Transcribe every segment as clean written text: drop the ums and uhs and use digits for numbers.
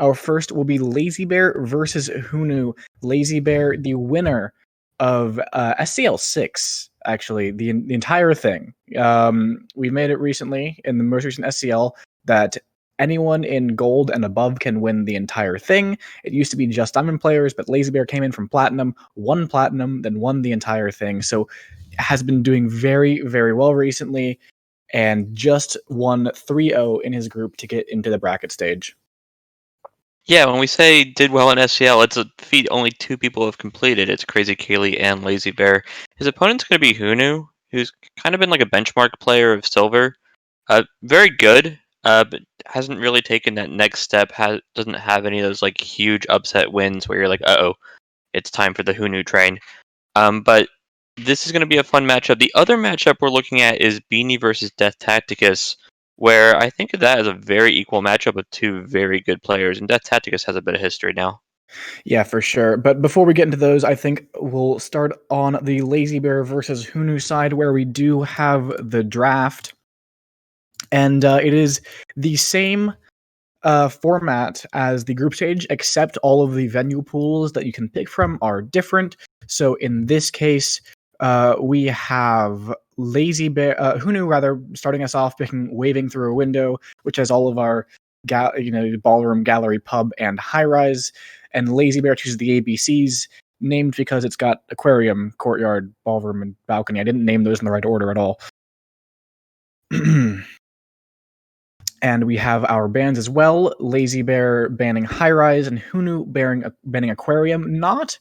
Our first will be Lazybear versus Hunu. Lazybear, the winner of SCL 6, actually, the entire thing. We made it recently in the most recent SCL that anyone in gold and above can win the entire thing. It used to be just diamond players, but Lazybear came in from platinum, won platinum, then won the entire thing. So has been doing very, very well recently and just won 3-0 in his group to get into the bracket stage. Yeah, when we say did well in SCL, it's a feat only 2 people have completed. It's Crazy Kaylee and Lazybear. His opponent's going to be Hunu, who's kind of been like a benchmark player of Silver. Very good, but hasn't really taken that next step. Doesn't have any of those like huge upset wins where you're like, uh-oh, it's time for the Hunu train. But this is going to be a fun matchup. The other matchup we're looking at is Beanie versus Death Tacticus, where I think of that as a very equal matchup of 2 very good players, and Death Tacticus has a bit of history now. Yeah, for sure. But before we get into those, I think we'll start on the Lazybear versus Hunu side, where we do have the draft. And it is the same format as the group stage, except all of the venue pools that you can pick from are different. So in this case, we have Hunu rather starting us off picking Waving Through a Window, which has all of our ballroom, gallery, pub, and high rise. And Lazybear chooses the ABCs, named because it's got aquarium, courtyard, ballroom, and balcony. I didn't name those in the right order at all. And we have our bans as well. Lazybear banning high rise and Hunu banning aquarium. Not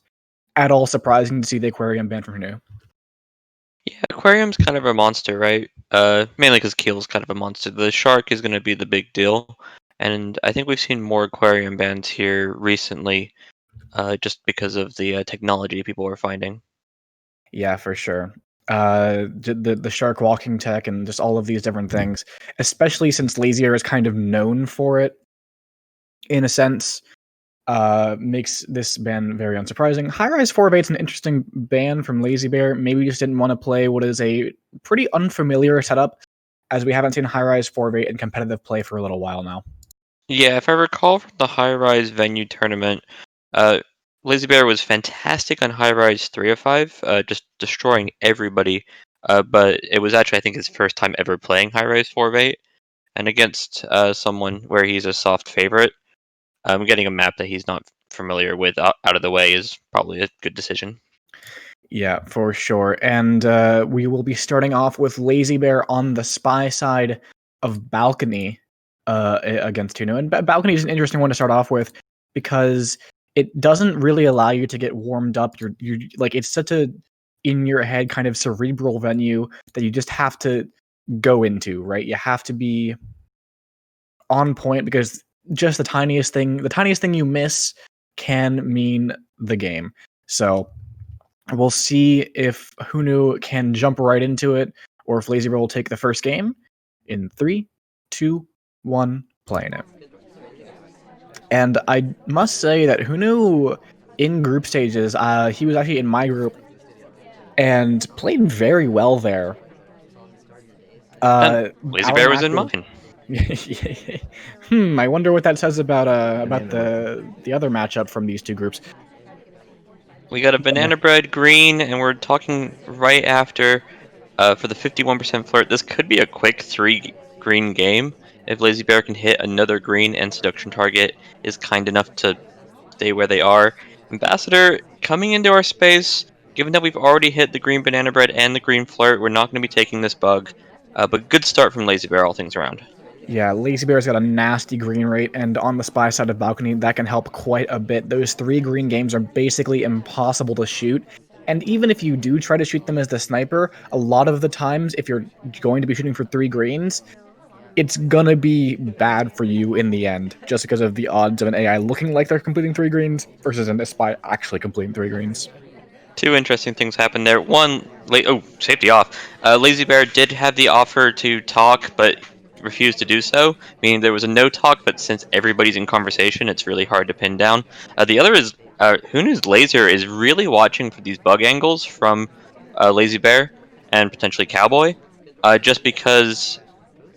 at all surprising to see the aquarium banned from Hunu. Yeah, Aquarium's kind of a monster, right? Mainly because Keel's kind of a monster. The shark is going to be the big deal, and I think we've seen more Aquarium bans here recently, just because of the technology people are finding. Yeah, for sure. The shark walking tech and just all of these different things, especially since Lazybear is kind of known for it, in a sense, makes this ban very unsurprising. High Rise 4 is an interesting ban from Lazybear. Maybe we just didn't want to play what is a pretty unfamiliar setup, as we haven't seen High Rise 4 in competitive play for a little while now. Yeah, if I recall from the High Rise venue tournament, uh, Lazybear was fantastic on High Rise 3 of 5, just destroying everybody. But it was actually, I think, his first time ever playing High Rise 4 of 8, and against someone where he's a soft favorite. Getting a map that he's not familiar with out of the way is probably a good decision. Yeah, for sure. And we will be starting off with Lazybear on the spy side of Balcony against Tuno. And Balcony is an interesting one to start off with because it doesn't really allow you to get warmed up. You like it's such a in your head kind of cerebral venue that you just have to go into, right? You have to be on point because just the tiniest thing you miss can mean the game. So we'll see if Hunu can jump right into it, or if Lazybear will take the first game in 3, 2, 1, playing it. And I must say that Hunu in group stages, he was actually in my group and played very well there. And Our Lazybear was match in was. mine. I wonder what that says about the other matchup from these two groups. We got a banana bread green, and we're talking right after for the 51% flirt. This could be a quick 3 green game if Lazybear can hit another green and seduction target is kind enough to stay where they are. Ambassador coming into our space. Given that we've already hit the green banana bread and the green flirt, we're not going to be taking this bug. But good start from Lazybear, all things around. Yeah, Lazybear's got a nasty green rate, and on the spy side of Balcony, that can help quite a bit. Those 3 green games are basically impossible to shoot, and even if you do try to shoot them as the sniper, a lot of the times, if you're going to be shooting for 3 greens, it's gonna be bad for you in the end, just because of the odds of an AI looking like they're completing 3 greens versus a spy actually completing 3 greens. 2 interesting things happened there. One, safety off. Lazybear did have the offer to talk, but refused to do so, meaning there was a no talk, but since everybody's in conversation, it's really hard to pin down. The other is Hunu's laser is really watching for these bug angles from Lazybear and potentially Cowboy, just because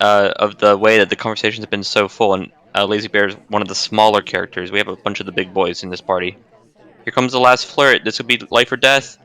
of the way that the conversations have been so full. And Lazybear is one of the smaller characters. We have a bunch of the big boys in this party. Here comes the last flirt. This would be life or death.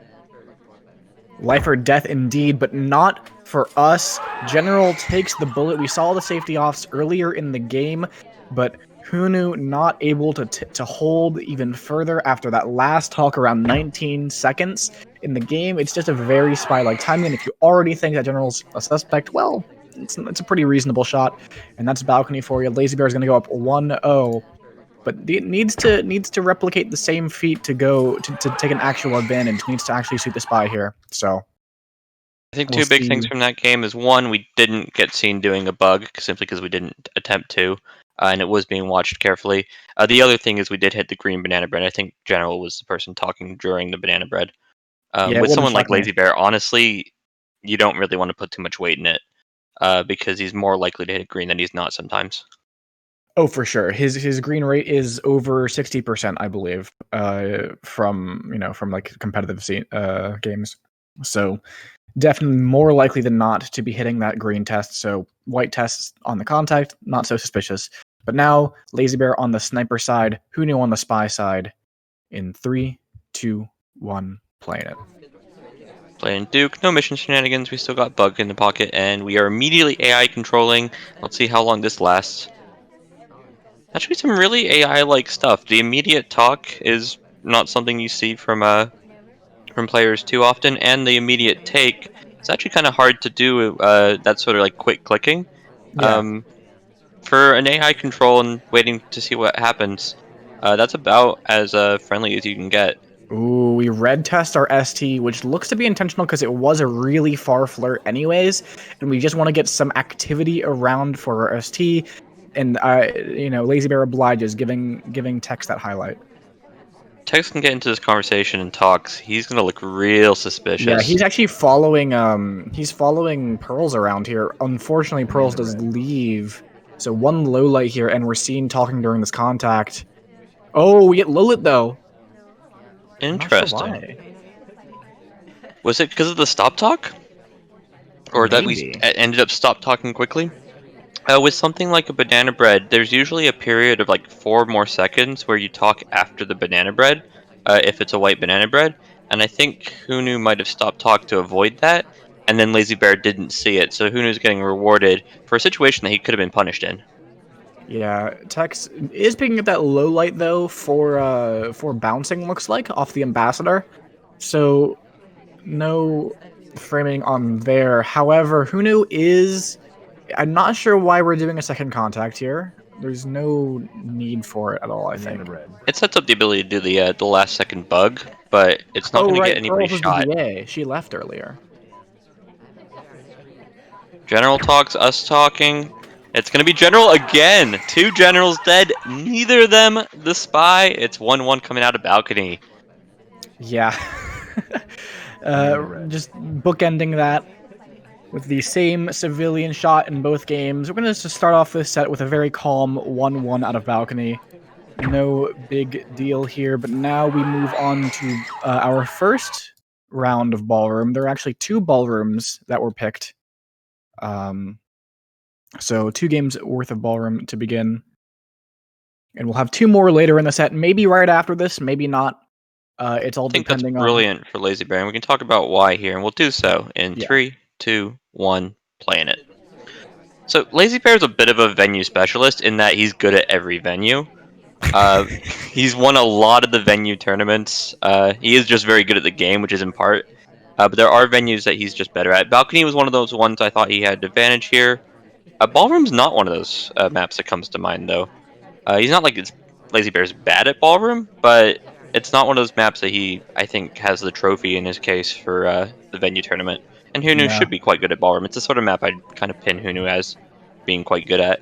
Life or death indeed, but not for us. General takes the bullet. We saw the safety offs earlier in the game, but Hunu not able to hold even further after that last talk around 19 seconds in the game. It's just a very spy-like timing, and if you already think that General's a suspect, well, it's a pretty reasonable shot, and that's balcony for you. Lazybear is going to go up 1-0, but it needs to replicate the same feat to go to take an actual advantage. Needs to actually shoot the spy here. So I think we'll two big things see. from that game is one, we didn't get seen doing a bug simply because we didn't attempt to, and it was being watched carefully. The other thing is we did hit the green banana bread. I think General was the person talking during the banana bread. Yeah, it With wouldn't someone like shock me. Lazy Bear, honestly, you don't really want to put too much weight in it because he's more likely to hit green than he's not sometimes. Oh, for sure. His green rate is over 60%, I believe, from like competitive games. So definitely more likely than not to be hitting that green test. So white tests on the contact, not so suspicious. But now Lazy Bear on the sniper side, Hunu on the spy side. In 3, 2, 1, playing it. Playing Duke, no mission shenanigans. We still got Bug in the pocket, and we are immediately AI controlling. Let's see how long this lasts. Actually, some really AI-like stuff. The immediate talk is not something you see from players too often, and the immediate take is actually kind of hard to do. That sort of like quick clicking. Yeah. Um, for an AI control and waiting to see what happens, that's about as friendly as you can get. Ooh, we red test our ST, which looks to be intentional because it was a really far flirt anyways, and we just want to get some activity around for our ST, and Lazy Bear obliges, giving Tex that highlight. Tex can get into this conversation and talks. He's gonna look real Yeah, suspicious. he's actually following Pearls around here. Unfortunately, Pearls does leave, so one low light here, and we're seen talking during this contact. Oh, we get Lilith though. I'm not sure Interesting. why. Was it because of the stop talk, or that we Maybe. ended up stop talking quickly? With something like a banana bread, there's usually a period of like 4 more seconds where you talk after the banana bread, if it's a white banana bread. And I think Hunu might have stopped talk to avoid that, and then Lazy Bear didn't see it, so Hunu's getting rewarded for a situation that he could have been punished in. Yeah, Tex is picking up that low light though for bouncing, looks like, off the ambassador. So no framing on there. However, Hunu is, I'm not sure why we're doing a second contact here. There's no need for it at all, I think. It sets up the ability to do the last second bug, but it's not Oh going to get right, anybody Pearls is the shot. VA. She left earlier. General talks, us talking. It's going to be General again. 2 generals dead. Neither of them the spy. It's 1-1 coming out of balcony. Yeah. Just bookending that with the same civilian shot in both games. We're going to just start off this set with a very calm 1-1 out of balcony. No big deal here, but now we move on to our first round of ballroom. There are actually 2 ballrooms that were picked. So 2 games worth of ballroom to begin. And we'll have 2 more later in the set, maybe right after this, maybe not. It's all I think that's depending on... brilliant for Lazy Bear, and we can talk about why here, and we'll do so in Yeah. 3, 2, 1, playing it. So Lazy Bear is a bit of a venue specialist in that he's good at every venue. Uh, he's won a lot of the venue tournaments. He is just very good at the game, which is in part. But there are venues that he's just better at. Balcony was one of those ones I thought he had advantage here. Ballroom's not one of those maps that comes to mind, though. He's not like Lazy Bear's bad at Ballroom, but it's not one of those maps that I think, has the trophy in his case for the venue tournament. And Hunu Yeah. should be quite good at Ballroom. It's the sort of map I'd kind of pin Hunu as being quite good at.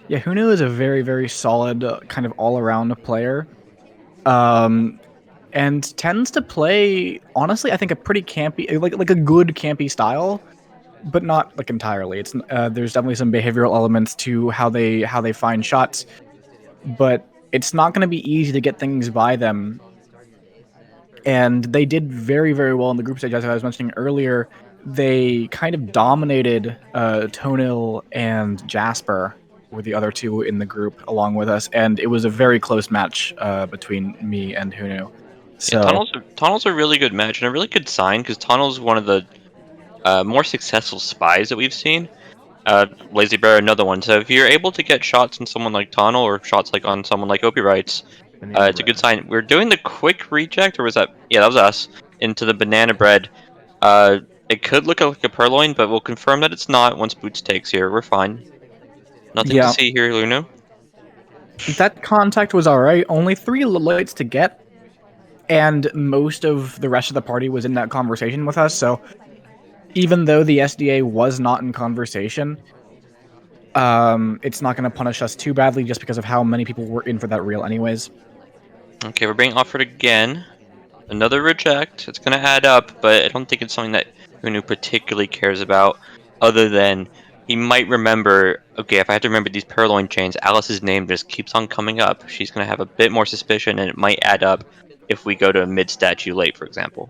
Yeah, Hunu is a very, very solid kind of all-around player. Um, and tends to play, honestly, I think a pretty campy, like a good campy style, but not like entirely. It's there's definitely some behavioral elements to how they find shots, but it's not going to be easy to get things by them. And they did very, very well in the group stage, as I was mentioning earlier. They kind of dominated Tonil and Jasper. were the other two in the group along with us, and it was a very close match between me and Hunu. Yeah, So Tunnel's a really good match and a really good sign because Tunnel's one of the more successful spies that we've seen. Lazy Bear, another one. So if you're able to get shots on someone like Tunnel or shots like on someone like Opie Wrights, banana it's a good bread. sign. We're doing the quick reject, or was that? Yeah, that was us into the banana bread. It could look like a purloin, but we'll confirm that it's not once Boots takes here. We're fine. Nothing to Yeah, see here, Luno. that contact was all right. Only 3 lights to get, and most of the rest of the party was in that conversation with us. So even though the SDA was not in conversation, it's not going to punish us too badly just because of how many people were in for that reel, anyways. Okay, we're being offered again. Another reject. It's going to add up, but I don't think it's something that Hunu particularly cares about, other than he might remember, okay, if I have to remember these purloin chains, Alice's name just keeps on coming up. She's going to have a bit more suspicion, and it might add up if we go to a mid statue late, for example.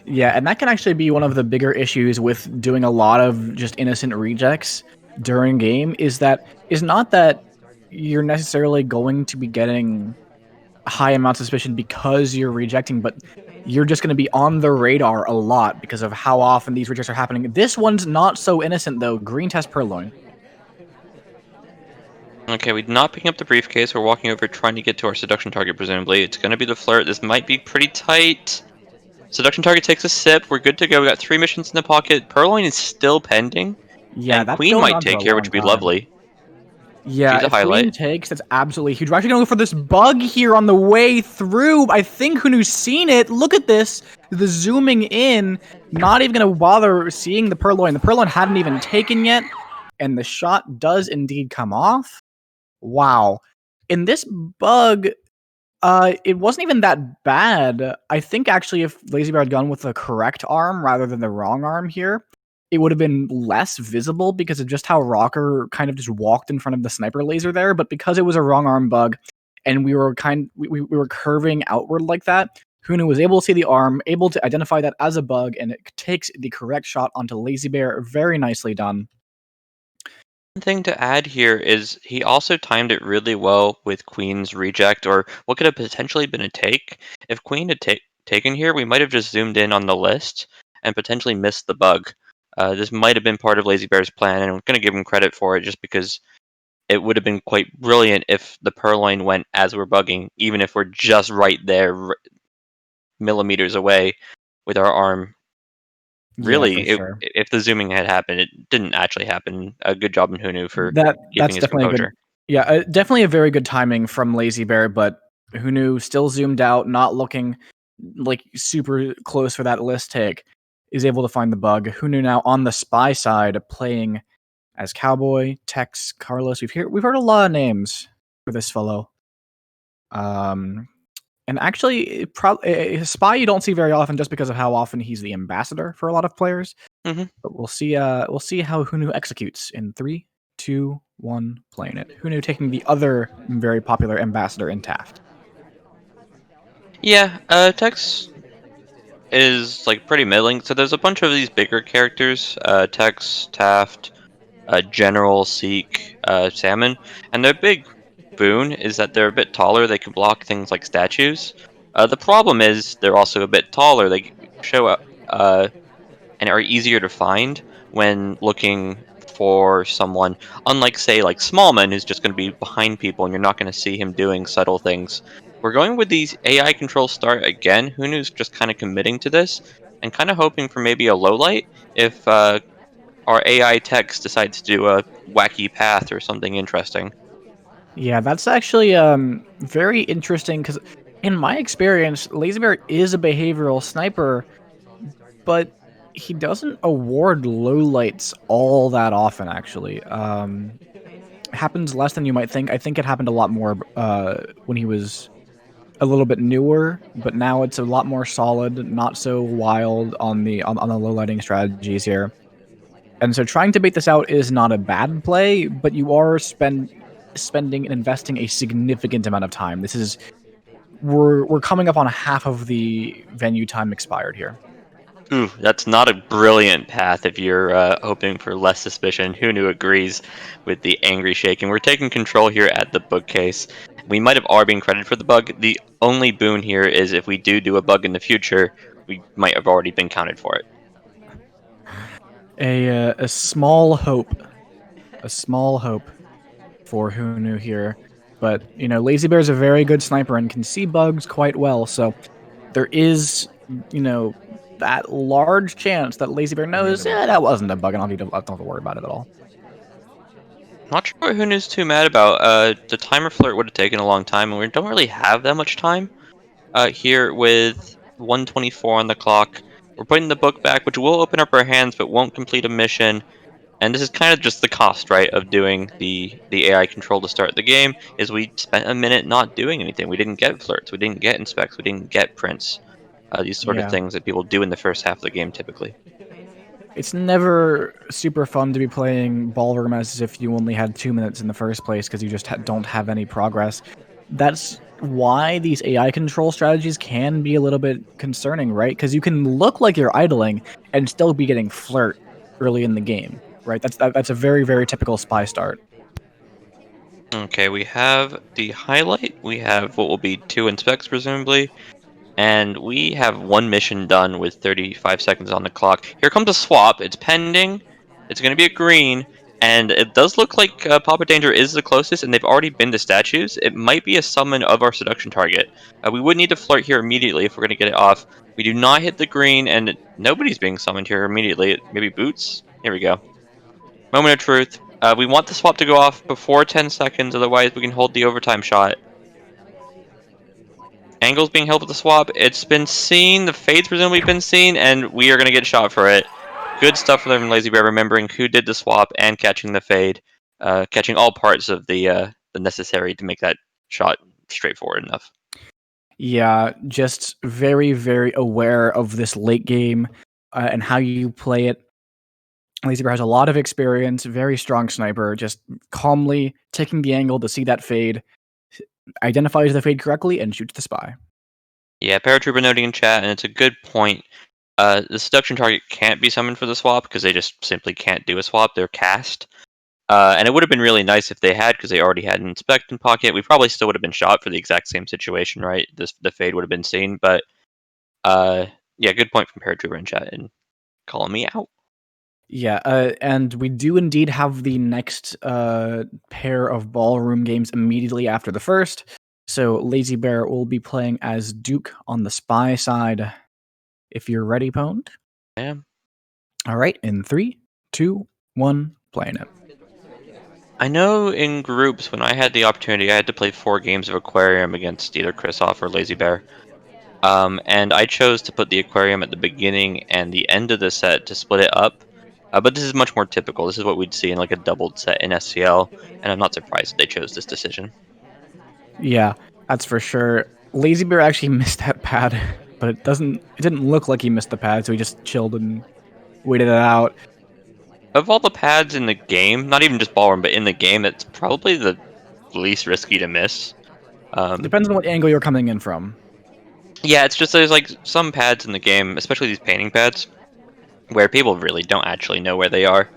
Yeah, and that can actually be one of the bigger issues with doing a lot of just innocent rejects during game is not that you're necessarily going to be getting high amounts of suspicion because you're rejecting, but you're just going to be on the radar a lot because of how often these rejects are happening. This one's not so innocent though. Green test purloin. Okay, we're not picking up the briefcase. We're walking over trying to get to our seduction target, presumably. It's going to be the flirt. This might be pretty tight. Seduction target takes a sip. We're good to go. We got 3 missions in the pocket. Purloin is still pending. Yeah, And that's Queen going might on for take a here, which long would be time. lovely. Yeah, She's a if Queen highlight. takes, that's absolutely huge. We're actually going to go for this bug here on the way through. I think Hunu's seen it. Look at this. The zooming in. Not even going to bother seeing the purloin. The purloin hadn't even taken yet. And the shot does indeed come off. Wow. In this bug, it wasn't even that bad. I think actually if Lazybear had gone with the correct arm rather than the wrong arm here, it would have been less visible because of just how Rocker kind of just walked in front of the sniper laser there. But because it was a wrong arm bug, and we were curving outward like that, Hunu was able to see the arm, able to identify that as a bug, and it takes the correct shot onto Lazybear. Very nicely done. One thing to add here is he also timed it really well with Queen's reject, or what could have potentially been a take. If Queen had taken here, we might have just zoomed in on the list and potentially missed the bug. This might have been part of Lazy Bear's plan, and I'm going to give him credit for it just because it would have been quite brilliant if the purloin went as we're bugging, even if we're just right there, millimeters away with our arm. Yeah, for Really, sure. if the zooming had happened, it didn't actually happen. A good job in Hunu for keeping That's his definitely a good. composure. Yeah, definitely a very good timing from Lazy Bear, but who knew? Still zoomed out, not looking like super close for that list take, is able to find the bug. Who knew now on the spy side playing as Cowboy, Tex, Carlos. We've heard a lot of names for this fellow. Um, and actually, a spy you don't see very often just because of how often he's the ambassador for a lot of players. Hmm. But we'll see. We'll see how Hunu executes in 3, 2, 1. Playing it. Hunu taking the other very popular ambassador in Taft. Yeah, Tex is like pretty middling. So there's a bunch of these bigger characters, Tex, Taft, General, Seek, Salmon, and their big boon is that they're a bit taller. They can block things like statues. The problem is they're also a bit taller. They show up and are easier to find when looking for someone. Unlike, say, like Smallman, who's just going to be behind people and you're not going to see him doing subtle things. We're going with these AI controls start again. Hunu's just kind of committing to this and kind of hoping for maybe a low light if our AI text decides to do a wacky path or something interesting. Yeah, that's actually very interesting because in my experience, Lazybear is a behavioral sniper, but he doesn't award lowlights all that often. Actually, happens less than you might think. I think it happened a lot more when he was a little bit newer, but now it's a lot more solid, not so wild on the low lighting strategies here. And so trying to bait this out is not a bad play, but you are spending and investing a significant amount of time. This is we're coming up on half of the venue time expired here. Ooh, that's not a brilliant path if you're hoping for less suspicion. Hunu agrees with the angry shaking. We're taking control here at the bookcase. We might have already been credited for the bug. The only boon here is if we do a bug in the future, we might have already been counted for it. A small hope, a small hope for Hunu here. But, Lazybear is a very good sniper and can see bugs quite well, so there is, that large chance that Lazybear knows, that wasn't a bug, and I don't have to worry about it at all. Not sure what Hunu's too mad about. The timer flirt would have taken a long time, and we don't really have that much time. Here with 124 on the clock, we're putting the book back, which will open up our hands, but won't complete a mission. And this is kind of just the cost, right, of doing the AI control to start the game. Is we spent a minute not doing anything. We didn't get flirts. We didn't get inspects. We didn't get prints. These sort of Yeah. things that people do in the first half of the game typically. It's never super fun to be playing Ballroom as if you only had 2 minutes in the first place because you just don't have any progress. That's why these AI control strategies can be a little bit concerning, right? Because you can look like you're idling and still be getting flirt early in the game, right? That's a very, very typical spy start. Okay, we have the highlight. We have what will be 2 inspects presumably. And we have one mission done with 35 seconds on the clock. Here comes a swap. It's pending. It's going to be a green. And it does look like Papa Danger is the closest, and they've already been to statues. It might be a summon of our seduction target. We would need to flirt here immediately if we're going to get it off. We do not hit the green, and nobody's being summoned here immediately. Maybe Boots? Here we go. Moment of truth. We want the swap to go off before 10 seconds, otherwise we can hold the overtime shot. Angle's being held with the swap. It's been seen. The fade's presumably been seen, and we are going to get shot for it. Good stuff for them in Lazybear, remembering who did the swap and catching the fade, catching all parts of the necessary to make that shot straightforward enough. Yeah, just very, very aware of this late game and how you play it. Lazybear has a lot of experience, very strong sniper, just calmly taking the angle to see that fade, identifies the fade correctly, and shoots the spy. Yeah, Paratrooper noting in chat, and it's a good point. The seduction target can't be summoned for the swap because they just simply can't do a swap. They're cast. And it would have been really nice if they had, because they already had an inspect in pocket. We probably still would have been shot for the exact same situation, right? The fade would have been seen, but yeah, good point from Paratrooper in chat and calling me out. Yeah, and we do indeed have the next pair of ballroom games immediately after the first. So Lazybear will be playing as Duke on the spy side. If you're ready, Pwned. Yeah. All right, in 3, 2, 1, playing it. I know in groups when I had the opportunity, I had to play 4 games of Aquarium against either Krisoff or Lazybear. And I chose to put the Aquarium at the beginning and the end of the set to split it up. But this is much more typical. This is what we'd see in like a doubled set in SCL, and I'm not surprised that they chose this decision. Yeah, that's for sure. Lazybear actually missed that pad, but it didn't look like he missed the pad, so he just chilled and waited it out. Of all the pads in the game, not even just ballroom, but in the game, it's probably the least risky to miss. Depends on what angle you're coming in from. Yeah, it's just there's like some pads in the game, especially these painting pads, where people really don't actually know where they are.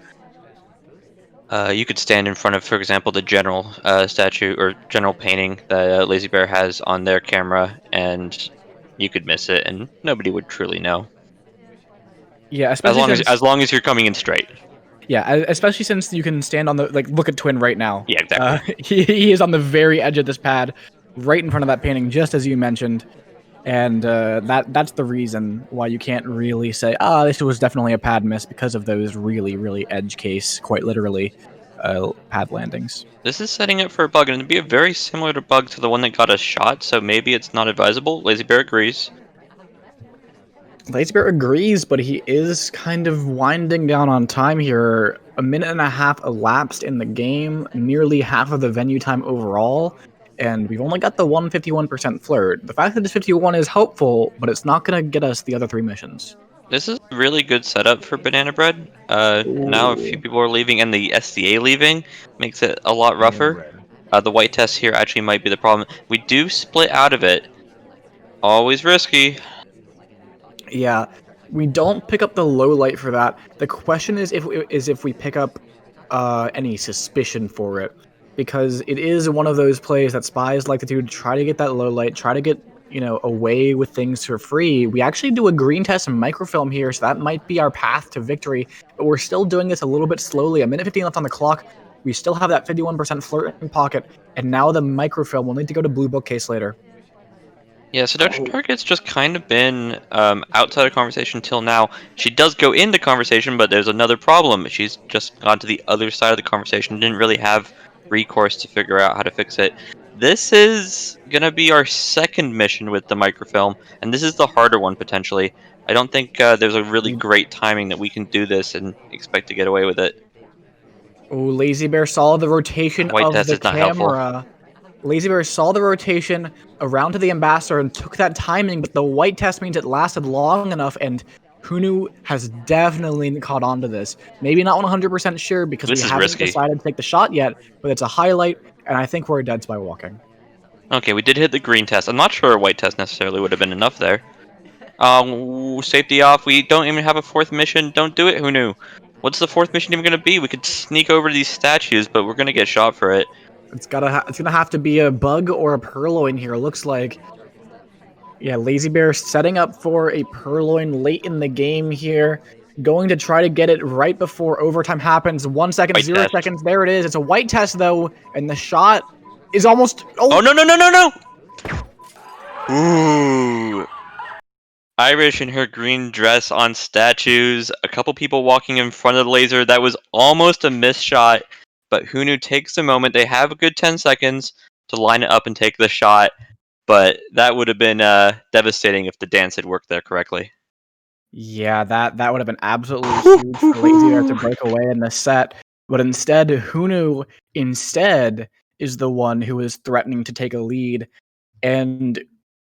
You could stand in front of, for example, the general statue or general painting that Lazybear has on their camera, and you could miss it, and nobody would truly know. Yeah, As especially long as since you're coming in straight. especially since you can stand on the look at Twin right now. Yeah, exactly. He is on the very edge of this pad, right in front of that painting, just as you mentioned, and that's the reason why you can't really say, this was definitely a pad miss because of those really, really edge case, quite literally, pad landings. This is setting up for a bug, and it'd be a very similar to bug to the one that got us shot, so maybe it's not advisable. Lazybear agrees. Lazybear agrees, but he is kind of winding down on time here. A minute and a half elapsed in the game, nearly half of the venue time overall, and we've only got the 151% flirt. The fact that it's 51 is hopeful, but it's not going to get us the other 3 missions. This is a really good setup for Banana Bread. Now a few Ooh. people are leaving, and the SDA leaving makes it a lot rougher. The white test here actually might be the problem. We do split out of it. Always risky. Yeah, We don't pick up the low light for that. The question is if we pick up any suspicion for it, because it is one of those plays that spies like to do to try to get that low light, try to get away with things for free. We actually do a green test and microfilm here, so that might be our path to victory. But we're still doing this a little bit slowly. A minute 15 left on the clock. We still have that 51% flirting pocket, and now the microfilm. We'll need to go to blue bookcase later. Yeah, seduction target's just kind of been outside of conversation till now. She does go into conversation, but there's another problem. She's just gone to the other side of the conversation, didn't really have recourse to figure out how to fix it. This is gonna be our second mission with the microfilm, and this is the harder one potentially. I don't think there's a really great timing that we can do this and expect to get away with it. Oh, Lazybear saw the rotation White of death the is not helpful. camera. Lazybear saw the rotation around to the ambassador and took that timing, but the white test means it lasted long enough, and Hunu has definitely caught on to this. Maybe not 100% sure because we This is haven't risky. decided to take the shot yet, but it's a highlight, and I think we're dead spy walking. Okay, we did hit the green test. I'm not sure a white test necessarily would have been enough there. Safety off. We don't even have a fourth mission. Don't do it. Who knew? What's the fourth mission even gonna be? We could sneak over these statues, but we're gonna get shot for it. It's gonna have to be a bug or a purloin here. Looks like. Yeah, Lazybear setting up for a purloin late in the game here. Going to try to get it right before overtime happens. 1 second, White 0 test. seconds. There it is. It's a white test, though, and the shot is almost... Oh Oh! no no no no no! Ooh. Irish in her green dress on statues. A couple people walking in front of the laser. That was almost a missed shot, but Hunu takes a moment. They have a good 10 seconds to line it up and take the shot. But that would have been devastating if the dance had worked there correctly. Yeah, that would have been absolutely huge for Lazybear to break away in the set. But instead, Hunu instead is the one who is threatening to take a lead. And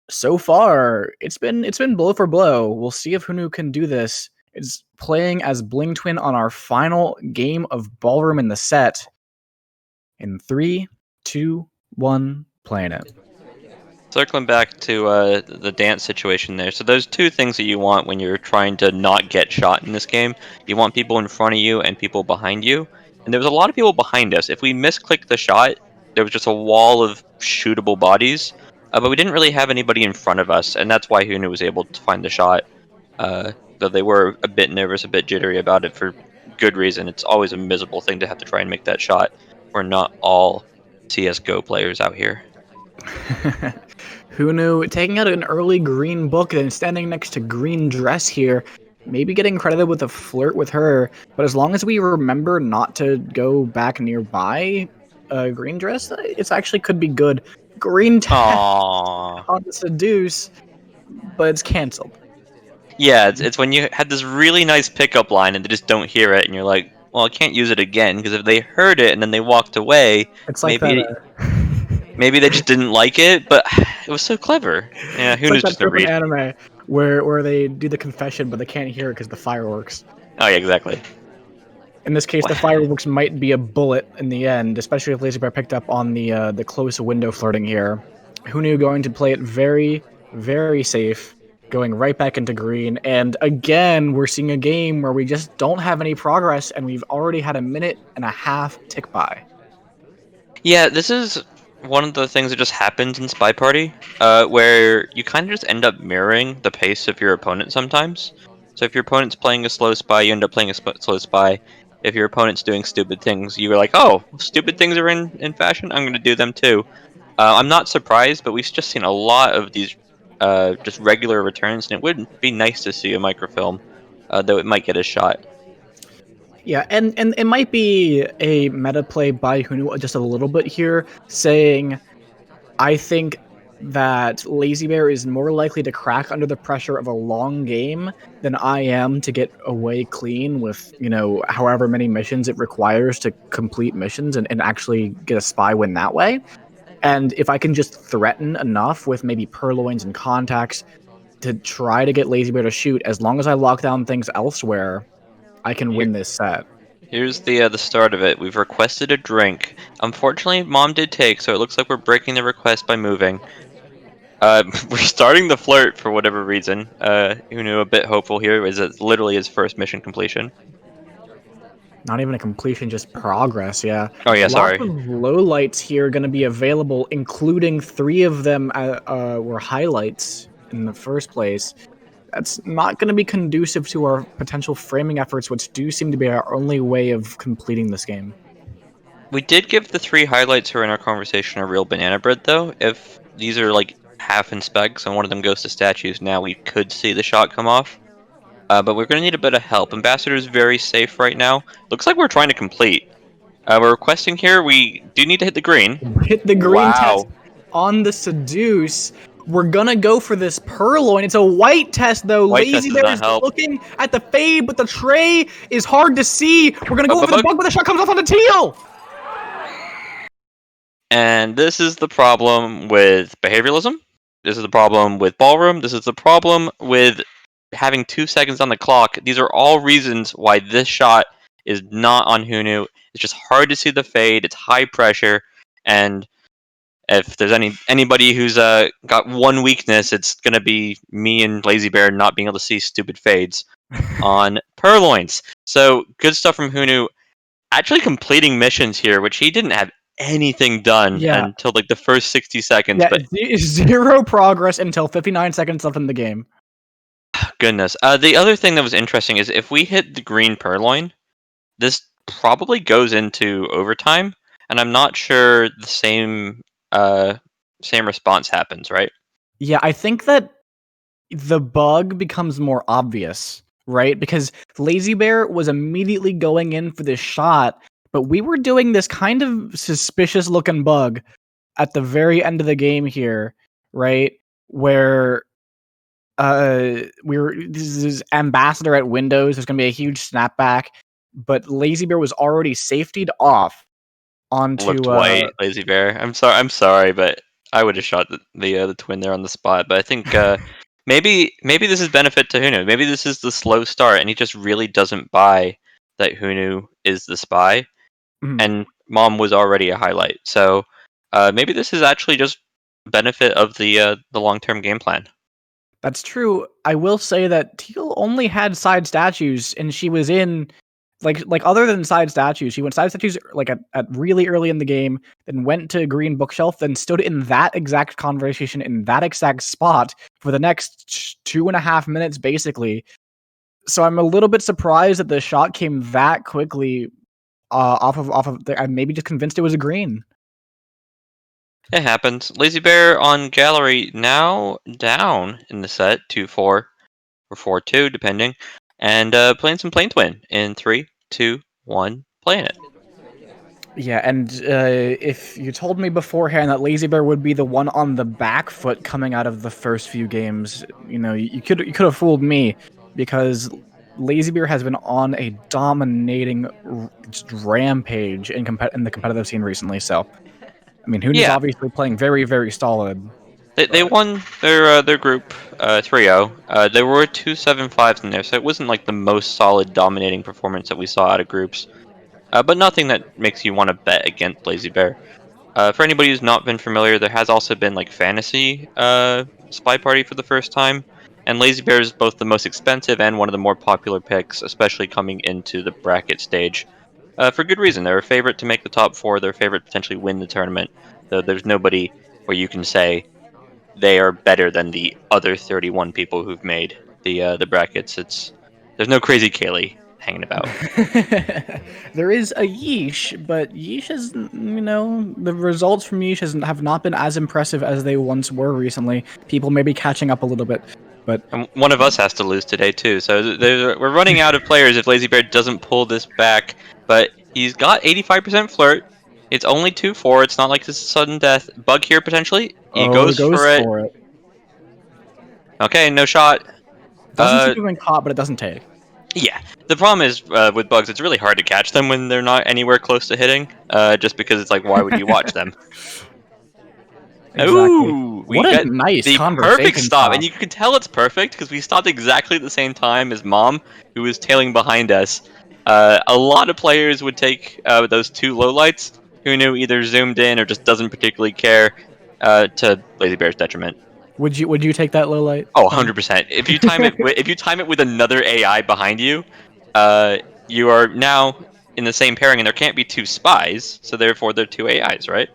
so far, it's been blow for blow. We'll see if Hunu can do this. It's playing as Bling Twin on our final game of Ballroom in the set. In 3, 2, 1, playing it. Circling back to the dance situation there. So there's two things that you want when you're trying to not get shot in this game. You want people in front of you and people behind you. And there was a lot of people behind us. If we misclicked the shot, there was just a wall of shootable bodies. But we didn't really have anybody in front of us, and that's why Hunu was able to find the shot. Though they were a bit nervous, a bit jittery about it for good reason. It's always a miserable thing to have to try and make that shot. We're not all CS:GO players out here. Who knew? Taking out an early green book and standing next to green dress here. Maybe getting credited with a flirt with her, but as long as we remember not to go back nearby green dress, it's actually could be good. Green test Aww. on the seduce, but it's canceled. Yeah, it's when you had this really nice pickup line and they just don't hear it, and you're like, well, I can't use it again because if they heard it and then they walked away, It's like that. maybe maybe they just didn't like it. But it was so clever. Yeah, It's who like knows? that Just a trope in read. anime where they do the confession, but they can't hear it because the fireworks. Oh yeah, exactly. In this case, What? the fireworks might be a bullet in the end, especially if Lazybear picked up on the close window flirting here. Who knew going to play it very, very safe, going right back into green, and again, we're seeing a game where we just don't have any progress, and we've already had a minute and a half tick by. Yeah, this is one of the things that just happens in SpyParty, where you kind of just end up mirroring the pace of your opponent sometimes. So if your opponent's playing a slow spy, you end up playing a slow spy. If your opponent's doing stupid things, you're like, oh, stupid things are in fashion, I'm going to do them too. I'm not surprised, but we've just seen a lot of these just regular returns, and it would be nice to see a microfilm, though it might get a shot. Yeah, and it might be a meta play by Hunu just a little bit here, saying I think that Lazybear is more likely to crack under the pressure of a long game than I am to get away clean with, however many missions it requires to complete missions and actually get a spy win that way. And if I can just threaten enough with maybe purloins and contacts to try to get Lazybear to shoot, as long as I lock down things elsewhere, I can Here, win this set. here's the start of it. We've requested a drink. Unfortunately, Mom did take, so it looks like we're breaking the request by moving. We're starting the flirt for whatever reason. Hunu a bit hopeful here, is it literally his first mission completion. Not even a completion, just progress, yeah. Oh yeah, Lots sorry. of lowlights here going to be available, including 3 of them were highlights in the first place. That's not going to be conducive to our potential framing efforts, which do seem to be our only way of completing this game. We did give the 3 highlights who are in our conversation a real banana bread, though. If these are like half in specs and one of them goes to statues, now we could see the shot come off. But we're going to need a bit of help. Ambassador is very safe right now. Looks like we're trying to complete. We're requesting here. We do need to hit the green. Hit the green test Wow. on the Seduce. We're gonna go for this Purloin. It's a white test, though. White test Lazy does Bear not is help. looking at the fade, but the tray is hard to see. We're gonna go for the bug, but the shot comes off on the teal. And this is the problem with behavioralism. This is the problem with ballroom. This is the problem with having 2 seconds on the clock. These are all reasons why this shot is not on Hunu. It's just hard to see the fade. It's high pressure, and if there's anybody who's got one weakness, it's gonna be me and Lazy Bear not being able to see stupid fades on Purloins. So good stuff from Hunu. Actually completing missions here, which he didn't have anything done Yeah, until like the first 60 seconds. yeah, But 0 progress until 59 seconds left in the game. goodness, the other thing that was interesting is if we hit the green Purloin, this probably goes into overtime, and I'm not sure the same response happens, right? Yeah, I think that the bug becomes more obvious, right? Because Lazy Bear was immediately going in for this shot, but we were doing this kind of suspicious looking bug at the very end of the game here, right? Where this is Ambassador at Windows, there's gonna be a huge snapback, but Lazy Bear was already safetied off Looked onto white, Lazy Bear. I'm sorry, but I would have shot the twin there on the spot. But I think maybe this is benefit to Hunu. Maybe this is the slow start, and he just really doesn't buy that Hunu is the spy, mhm. and Mom was already a highlight. So maybe this is actually just benefit of the long term game plan. That's true. I will say that Teal only had side statues, and she was in like other than side statues, she went side statues like at really early in the game, then went to green bookshelf, then stood in that exact conversation in that exact spot for the next 2.5 minutes, basically. So I'm a little bit surprised that the shot came that quickly off of. I'm maybe just convinced it was a green. It happens. Lazy Bear on gallery now down in the set 2-4 or 4-2 depending, and playing some plane twin in 3, 2, 1, playing it. Yeah, and if you told me beforehand that Lazy Bear would be the one on the back foot coming out of the first few games, you could have fooled me, because Lazy Bear has been on a dominating just rampage in the competitive scene recently. So, I mean, Huna's Yeah, obviously playing very, very solid. they But won their group 3-0. There were 2-7-5s in there, so it wasn't like the most solid dominating performance that we saw out of groups. But nothing that makes you want to bet against Lazy Bear. For anybody who's not been familiar, there has also been like fantasy Spy Party for the first time, and Lazy Bear is both the most expensive and one of the more popular picks, especially coming into the bracket stage. For good reason. They're a favorite to make the top 4. They're a favorite to potentially win the tournament. Though there's nobody where you can say they are better than the other 31 people who've made the brackets. There's no crazy Kaylee hanging about. there is a Yeesh, but Yeesh is, the results from Yeesh have not been as impressive as they once were recently. People may be catching up a little bit, but And one of us has to lose today too. So we're running out of players if Lazy Bear doesn't pull this back. But he's got 85% flirt. It's only 2-4. It's not like this is sudden death. Bug here potentially. He oh, it goes goes for it. for it. Okay, no shot. Doesn't seem Uh, to have been caught, but it doesn't take. yeah. The problem is with bugs, it's really hard to catch them when they're not anywhere close to hitting. Just because it's like, why would you watch them? Exactly. Ooh, What we a got nice the perfect conversation stop, and stop. you can tell it's perfect because we stopped exactly at the same time as Mom, who was tailing behind us. A lot of players would take those 2 lowlights. Who knew either zoomed in or just doesn't particularly care, to Lazy Bear's detriment. Would you take that low light? Oh, 100%. If you time it, if you time it with another AI behind you, you are now in the same pairing, and there can't be two spies, so therefore they're two AIs, right?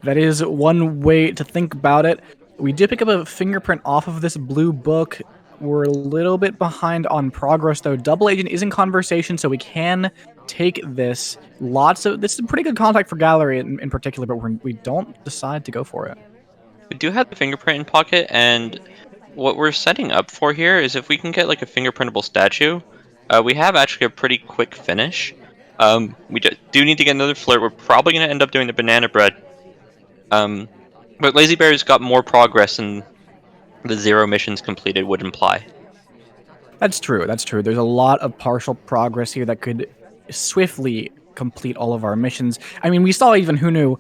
That is one way to think about it. We did pick up a fingerprint off of this blue book. We're a little bit behind on progress, though. Double Agent is in conversation, so we can take this. This is a pretty good contact for Gallery in particular, but we don't decide to go for it. We do have the fingerprint in pocket, and what we're setting up for here is if we can get like a fingerprintable statue, we have actually a pretty quick finish. We do need to get another flirt. We're probably going to end up doing the banana bread. But Lazy Bear's got more progress than the 0 missions completed would imply. That's true. That's true. There's a lot of partial progress here that could swiftly complete all of our missions. I mean, we saw even Hunu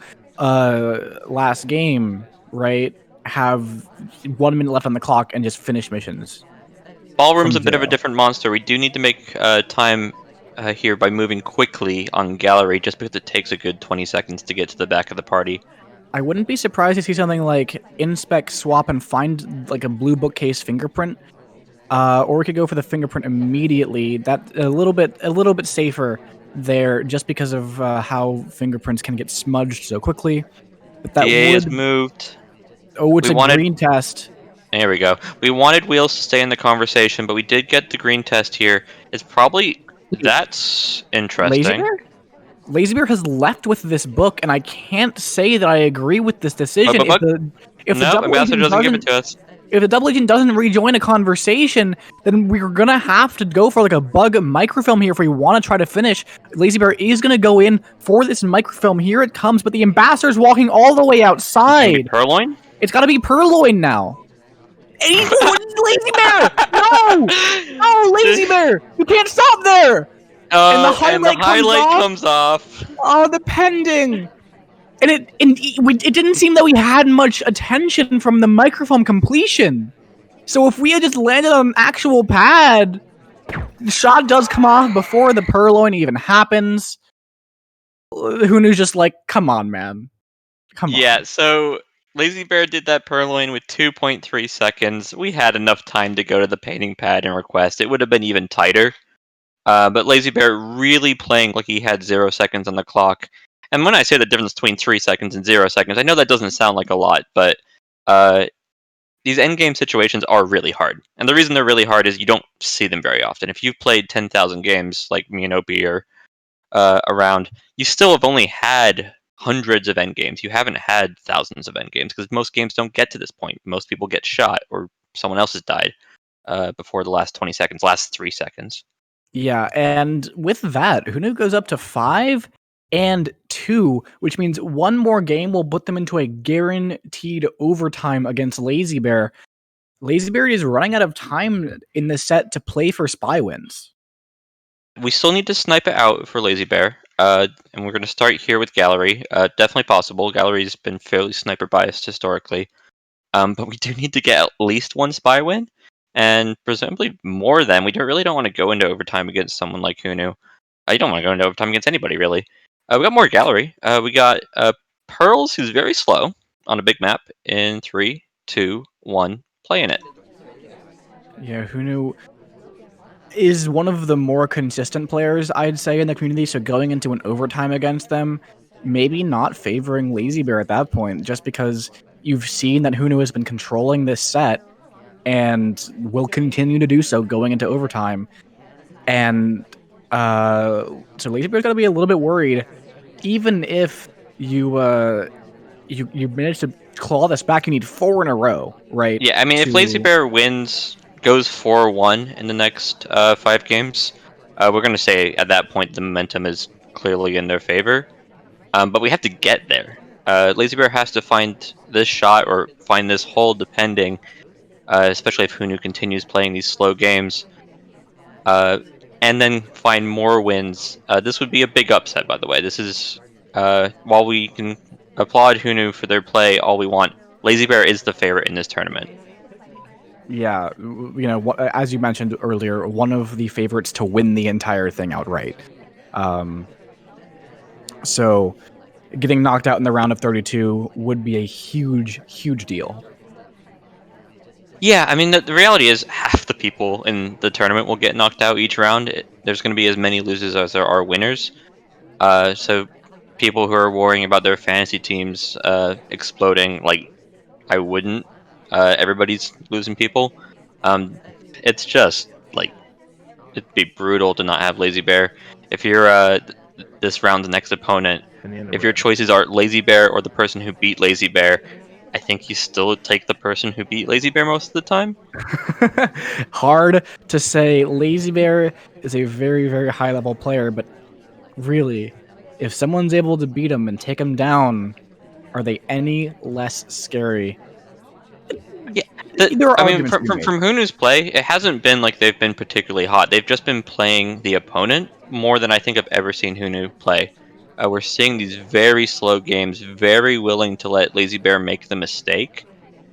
last game, right? Have 1 minute left on the clock and just finish missions. Ballroom's From a bit of a zero. different monster. We do need to make time here by moving quickly on Gallery, just because it takes a good 20 seconds to get to the back of the party. I wouldn't be surprised to see something like inspect, swap, and find like a blue bookcase fingerprint. Or we could go for the fingerprint immediately. That a little bit safer there, just because of how fingerprints can get smudged so quickly. But that DA is would. moved. Oh, it's We a wanted. green test. There we go. We wanted Wheels to stay in the conversation, but we did get the green test here. It's probably that's interesting. Lazybear? Lazybear has left with this book, and I can't say that I agree with this decision. If the No, double Ambassador agent doesn't give it to us. if the double agent doesn't rejoin a conversation, then we're gonna have to go for like a bug microfilm here if we want to try to finish. Lazybear is gonna go in for this microfilm. Here it comes, but the ambassador's walking all the way outside. Purloin? It's gotta be Purloin now. And he's Lazybear! No! No, Lazybear! You can't stop there! And the highlight comes off. Oh, the pending! And it didn't seem that we had much attention from the microphone completion. So if we had just landed on an actual pad, the shot does come off before the purloin even happens. Hunu's just like, come on, man. Come on. Yeah, so Lazy Bear did that purloin with 2.3 seconds. We had enough time to go to the painting pad and request. It would have been even tighter. But Lazy Bear really playing like he had 0 seconds on the clock. And when I say the difference between 3 seconds and 0 seconds, I know that doesn't sound like a lot, but these endgame situations are really hard. And the reason they're really hard is you don't see them very often. If you've played 10,000 games like me and Opie are around, you still have only had hundreds of endgames. You haven't had thousands of endgames because most games don't get to this point. Most people get shot or someone else has died before the last 20 seconds, last 3 seconds. Yeah, and with that, Hunu goes up to 5-2, which means one more game will put them into a guaranteed overtime against Lazy Bear. Lazy Bear is running out of time in the set to play for spy wins. We still need to snipe it out for Lazy Bear, and we're going to start here with Gallery. Definitely possible. Gallery's been fairly sniper biased historically, but we do need to get at least one spy win. And presumably more than. We really don't want to go into overtime against someone like Hunu. You don't want to go into overtime against anybody, really. We got more Gallery. We got Pearls, who's very slow on a big map. In 3, 2, 1, playing it. Yeah, Hunu is one of the more consistent players, I'd say, in the community, so going into an overtime against them, maybe not favoring Lazy Bear at that point, just because you've seen that Hunu has been controlling this set, and will continue to do so going into overtime. And so Lazy Bear's got to be a little bit worried, even if you manage to claw this back. You need 4 in a row, right? Yeah, I mean, if Lazy Bear goes 4-1 in the next 5 games, we're going to say at that point the momentum is clearly in their favor. But we have to get there. Lazy Bear has to find this shot or find this hold, depending. Especially if Hunu continues playing these slow games, and then find more wins. This would be a big upset, by the way. This is, while we can applaud Hunu for their play all we want, Lazy Bear is the favorite in this tournament. Yeah, as you mentioned earlier, one of the favorites to win the entire thing outright. So getting knocked out in the round of 32 would be a huge, huge deal. Yeah, I mean, the reality is half the people in the tournament will get knocked out each round. There's going to be as many losers as there are winners. So people who are worrying about their fantasy teams exploding, like I wouldn't. Everybody's losing people. Um, it's just like it'd be brutal to not have Lazy Bear. If you're this round's next opponent, if your choices are Lazy Bear or the person who beat Lazy Bear, I think you still take the person who beat Lazy Bear most of the time. Hard to say. Lazybear is a very, very high level player, but really, if someone's able to beat him and take him down, are they any less scary? Yeah, There are I mean, arguments to from, be from made. from Hunu's play, it hasn't been like they've been particularly hot. They've just been playing the opponent more than I think I've ever seen Hunu play. We're seeing these very slow games, very willing to let Lazy Bear make the mistake,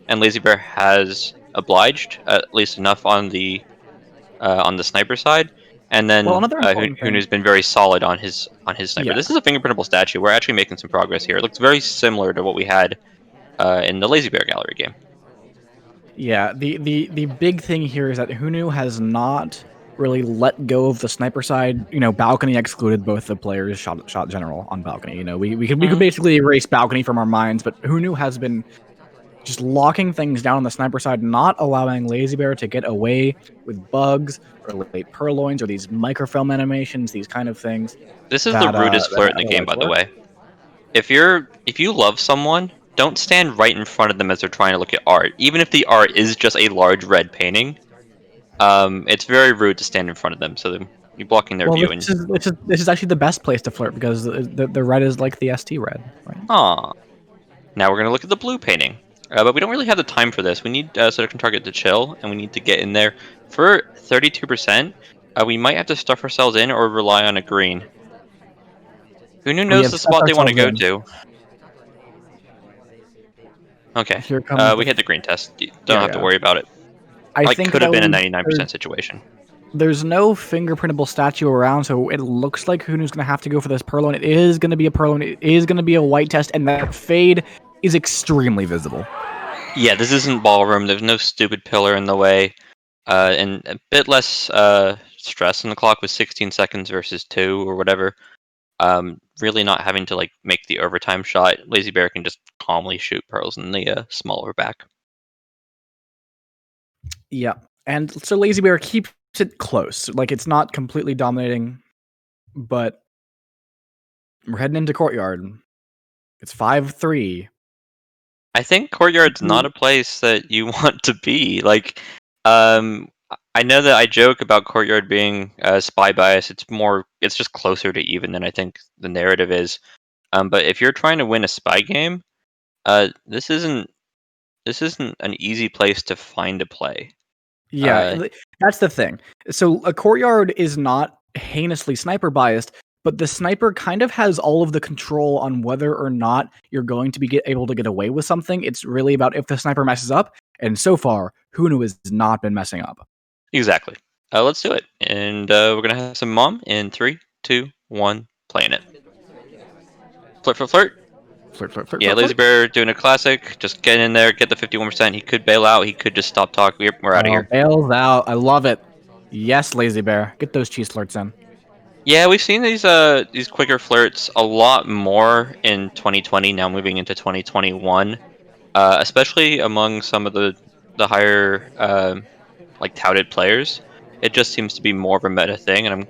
and Lazy Bear has obliged at least enough on the sniper side, and Well, then another important thing. Hunu's been very solid on his sniper. Yeah, This is a fingerprintable statue. We're actually making some progress here. It looks very similar to what we had in the Lazy Bear Gallery game. yeah. The big thing here is that Hunu has not really let go of the sniper side. Balcony excluded both the players shot general on balcony. We could Mhm. basically erase balcony from our minds, but Hunu has been just locking things down on the sniper side, not allowing Lazy Bear to get away with bugs or late purloins or these microfilm animations, these kind of things This is the that rudest flirt in the game, otherwise by the work. way. If you love someone, don't stand right in front of them as they're trying to look at art. Even if the art is just a large red painting, it's very rude to stand in front of them. So you're blocking their Well, view. this And is this is this is actually the best place to flirt because the red is like the ST red, right? ah, now we're gonna look at the blue painting. But we don't really have the time for this. We need Silicon Target to chill, and we need to get in there for 32%. We might have to stuff ourselves in or rely on a green. Who We knows have the stuffed spot they want to ourselves go in. to? Okay. Here comes We the hit the green test. You don't yeah, have to yeah. worry about it. I Like, think could have been a though 99% situation. there's no fingerprintable statue around, so it looks like Hunu's going to have to go for this Purloin. It is going to be a Purloin. It is going to be a white test, and that fade is extremely visible. Yeah, this isn't ballroom. There's no stupid pillar in the way. And a bit less stress on the clock with 16 seconds versus 2 or whatever. Really not having to like make the overtime shot. Lazy Bear can just calmly shoot pearls in the smaller back. Yeah, and so Lazy Bear keeps it close. Like, it's not completely dominating, but we're heading into Courtyard. It's 5-3. I think Courtyard's not a place that you want to be. Like, I know that I joke about Courtyard being spy bias. It's just closer to even than I think the narrative is. But if you're trying to win a spy game, this isn't an easy place to find a play. Yeah, Uh, that's the thing. So a Courtyard is not heinously sniper biased, but the sniper kind of has all of the control on whether or not you're going to be able to get away with something. It's really about if the sniper messes up, and so far, Hunu has not been messing up. exactly. Let's do it, and we're gonna have some mom in 3, 2, 1, playing it. Flirt, flirt, flirt. Flirt, flirt, flirt, Yeah, flirt, Lazy flirt. Bear doing a classic. Just get in there, get the 51%. He could bail out. He could just stop talk. We're out of Oh, here. bails out. I love it. Yes, Lazy Bear. Get those cheese flirts in. Yeah, we've seen these quicker flirts a lot more in 2020. Now moving into 2021, especially among some of the higher like touted players. It just seems to be more of a meta thing, and I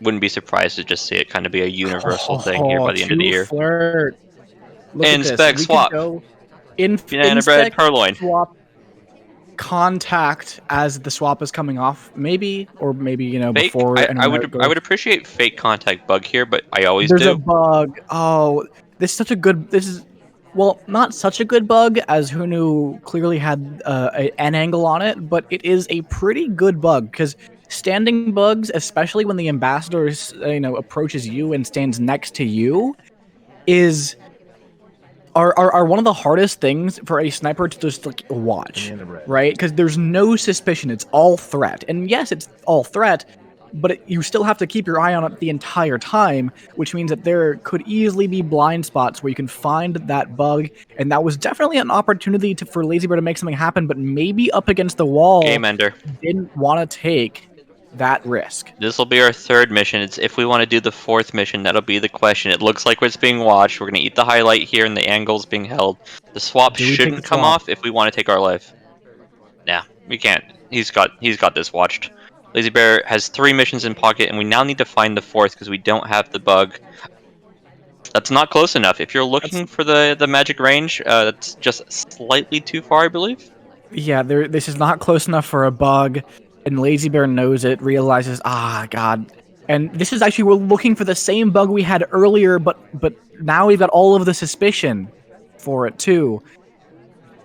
wouldn't be surprised to just see it kind of be a universal thing here Oh, by the end of the two year. flirt. Look at this. Inspect We could swap, go banana bread, inspect, purloin. swap, contact as the swap is coming off, maybe, or maybe Fake. before anyone I goes. would appreciate fake contact bug here, but I always There's a do. bug. Oh, this is such a good. This is well, not such a good bug as Hunu clearly had an angle on it, but it is a pretty good bug because standing bugs, especially when the ambassador approaches you and stands next to you, is are one of the hardest things for a sniper to just like watch, right? Because there's no suspicion; it's all threat. And yes, it's all threat, but you still have to keep your eye on it the entire time, which means that there could easily be blind spots where you can find that bug, and that was definitely an opportunity for Lazybear to make something happen, but maybe up against the wall, Game ender. didn't want to take that risk. This will be our third mission. It's if we want to do the fourth mission, that'll be the question. It looks like it's being watched. We're gonna eat the highlight here, and the angle's being held. The swap Do we take the shouldn't come swap? off if we want to take our life. Nah, we can't. He's got this watched. Lazy Bear has 3 missions in pocket, and we now need to find the fourth because we don't have the bug. That's not close enough. If you're looking for the magic range, that's just slightly too far, I believe. Yeah, this is not close enough for a bug, and Lazybear knows it, realizes, god. And this is actually, we're looking for the same bug we had earlier, but now we've got all of the suspicion for it too.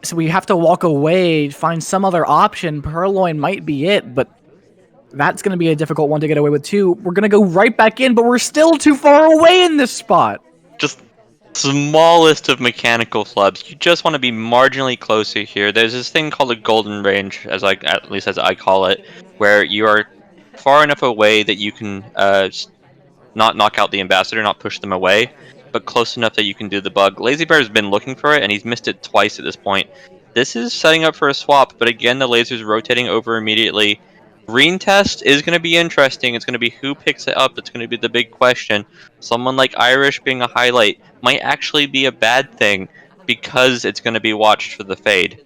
So we have to walk away, find some other option. Purloin might be it, but that's going to be a difficult one to get away with too. We're going to go right back in, but we're still too far away in this spot. Just smallest of mechanical flubs. You just want to be marginally closer here. There's this thing called a golden range, at least as I call it, where you are far enough away that you can not knock out the ambassador, not push them away, but close enough that you can do the bug. Lazy Bear has been looking for it, and he's missed it twice at this point. This is setting up for a swap, but again, the laser's rotating over immediately. Green test is going to be interesting. It's going to be who picks it up. It's going to be the big question. Someone like Irish being a highlight might actually be a bad thing because it's going to be watched for the fade.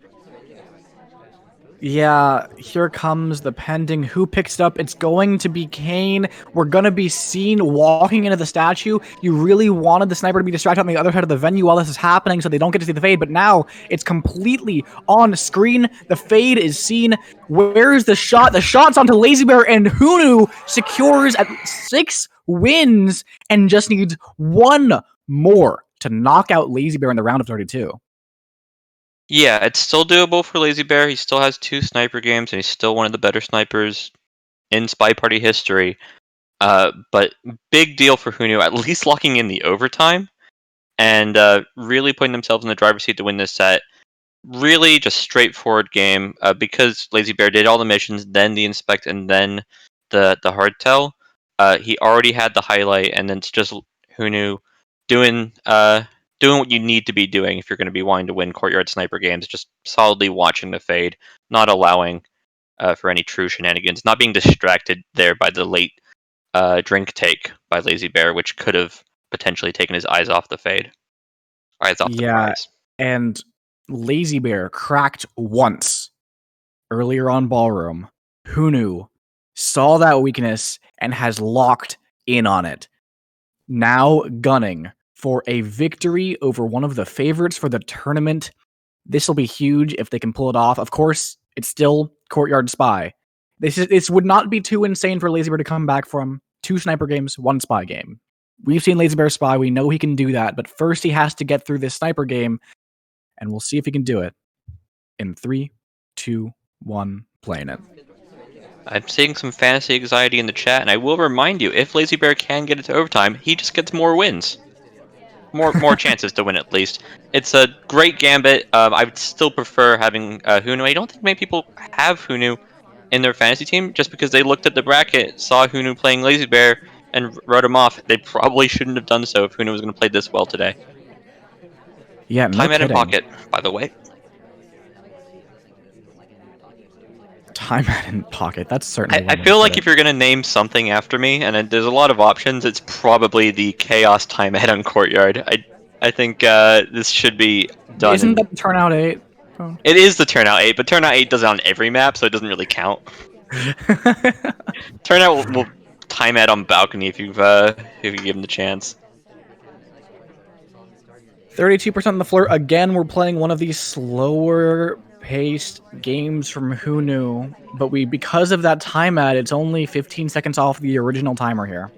Yeah, here comes the pending. Who picks it up? It's going to be Kane. We're going to be seen walking into the statue. You really wanted the sniper to be distracted on the other side of the venue while this is happening so they don't get to see the fade, but now it's completely on screen. The fade is seen. Where is the shot? The shot's onto Lazybear, and Hunu secures at 6 wins and just needs 1 more to knock out Lazybear in the round of 32. Yeah, it's still doable for Lazy Bear. He still has 2 sniper games, and he's still one of the better snipers in SpyParty history. But big deal for Hunu, at least locking in the overtime, and really putting themselves in the driver's seat to win this set. Really just straightforward game, because Lazy Bear did all the missions, then the inspect, and then the hardtail. He already had the highlight, and then it's just Hunu doing what you need to be doing if you're going to be wanting to win Courtyard Sniper games, just solidly watching the fade, not allowing for any true shenanigans, not being distracted there by the late drink take by Lazy Bear, which could have potentially taken his eyes off the fade. Eyes off the prize. And Lazybear cracked once earlier on Ballroom. Hunu saw that weakness and has locked in on it. Now gunning for a victory over one of the favorites for the tournament. This will be huge if they can pull it off. Of course, it's still Courtyard Spy. This would not be too insane for Lazybear to come back from 2 sniper games, 1 spy game. We've seen Lazybear spy. We know he can do that, but first he has to get through this sniper game, and we'll see if he can do it. In 3, 2, 1, playing it. I'm seeing some fantasy anxiety in the chat, and I will remind you, if Lazy Bear can get it to overtime, he just gets more wins. More chances to win, at least. It's a great gambit. I would still prefer having Hunu. I don't think many people have Hunu in their fantasy team, just because they looked at the bracket, saw Hunu playing Lazy Bear, and wrote him off. They probably shouldn't have done so if Hunu was going to play this well today. Yeah, no Time out in kidding. pocket, by the way. Time out in pocket. That's certainly. I feel like if you're going to name something after me, and there's a lot of options, it's probably the Chaos Time Ahead on Courtyard. I think this should be done. Isn't that the Turnout 8? Oh. It is the Turnout 8, but Turnout 8 does it on every map, so it doesn't really count. Turnout will time out on Balcony if you give him the chance. 32% on the floor. Again, we're playing one of these slower paced games from Hunu, but because of that time ad, it's only 15 seconds off the original timer here.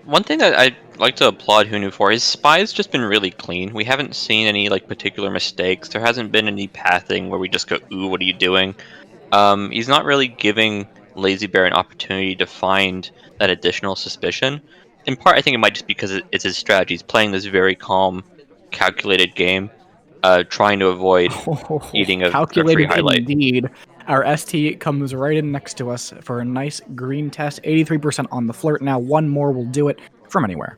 One thing that I'd like to applaud Hunu for is Spy's just been really clean. We haven't seen any particular mistakes. There hasn't been any pathing where we just go, ooh, what are you doing? He's not really giving Lazy Bear an opportunity to find that additional suspicion. In part, I think it might just be because it's his strategy. He's playing this very calm, calculated game. trying to avoid eating a free Calculated highlight. indeed. Our ST comes right in next to us for a nice green test. 83% on the flirt now. One more will do it from anywhere.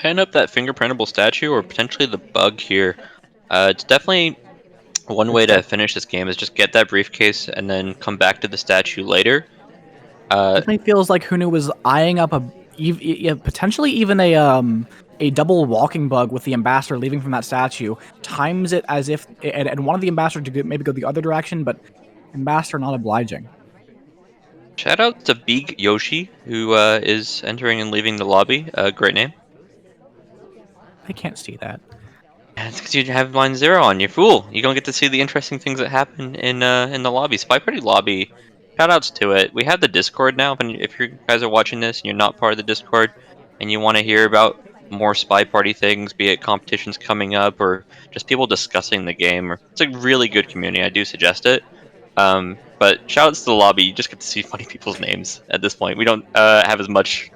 I end up that fingerprintable statue or potentially the bug here. It's definitely one way to finish this game is just get that briefcase and then come back to the statue later. Definitely feels like Hunu was eyeing up potentially even a double walking bug with the ambassador leaving from that statue. Times it as if and one of the ambassador to maybe go the other direction, but ambassador not obliging. Shout out to Big Yoshi, who is entering and leaving the lobby. Great name. I can't see that. And it's because you have line 0 on, you fool. You don't get to see the interesting things that happen in the lobby. SpyParty lobby. Shoutouts to it. We have the Discord now. If you guys are watching this and you're not part of the Discord, and you want to hear about more SpyParty things, be it competitions coming up or just people discussing the game, it's a really good community. I do suggest it. But shoutouts to the lobby. You just get to see funny people's names at this point. We don't have as much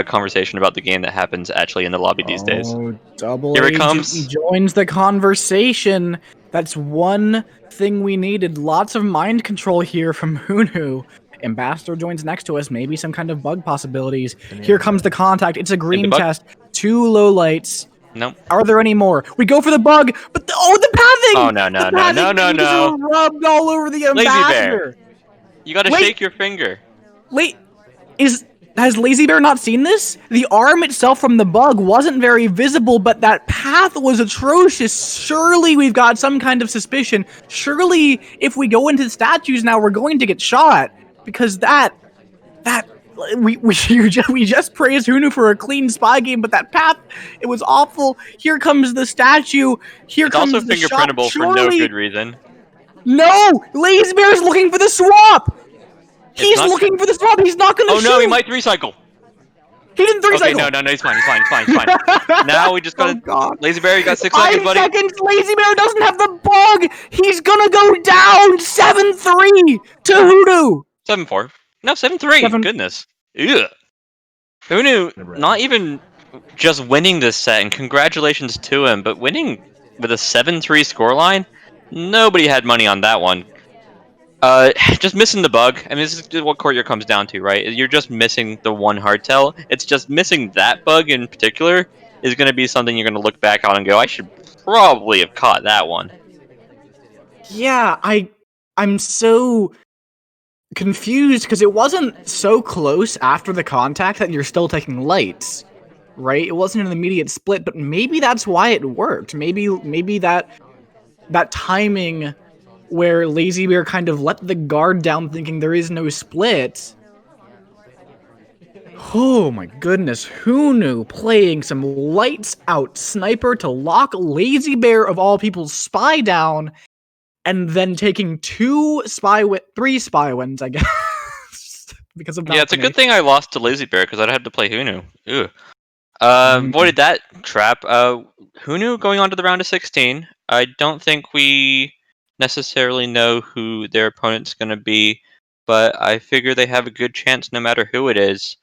conversation about the game that happens actually in the lobby these days. Oh, double Here it agent comes. joins the conversation. That's one thing we needed. Lots of mind control here from Hunu. Ambassador joins next to us. Maybe some kind of bug possibilities. Here comes the contact. It's a green test. 2 low lights. Nope. Are there any more? We go for the bug, but the pathing! Oh, no. Rubbed all over the ambassador. You gotta shake your finger. Wait, has Lazybear not seen this? The arm itself from the bug wasn't very visible, but that path was atrocious. Surely we've got some kind of suspicion. Surely if we go into the statues now, we're going to get shot. Because we just praised Hunu for a clean spy game, but that path, it was awful. Here comes the statue. It's comes also the fingerprintable shot. for no good reason. No! Lazybear's looking for the swap! He's looking for the swap. He's not going to shoot. Oh no, he might recycle. He didn't 3 cycle. Okay, no, he's fine. Now we just gotta. Lazybear, you got 6 seconds, buddy. 5 seconds. Lazybear doesn't have the bug. He's gonna go down 7-3 to Hunu. 7-4. No, 7-3. Goodness. Ugh. Hunu, not even just winning this set, and congratulations to him, but winning with a 7-3 scoreline. Nobody had money on that one. Just missing the bug. I mean, this is what Courtier comes down to, right? You're just missing the one hardtail. It's just missing that bug in particular is going to be something you're going to look back on and go, I should probably have caught that one. Yeah, I'm so confused because it wasn't so close after the contact that you're still taking lights, right? It wasn't an immediate split, but maybe that's why it worked. Maybe that timing where Lazybear kind of let the guard down thinking there is no split. Oh my goodness, Hunu playing some lights out sniper to lock Lazybear of all people's spy down, and then taking 3 spy wins, I guess. Because of Yeah, it's a good thing I lost to Lazybear because I'd have to play Hunu. Ew. Avoided that trap. Hunu going on to the round of 16. I don't think we necessarily know who their opponent's going to be, but I figure they have a good chance no matter who it is.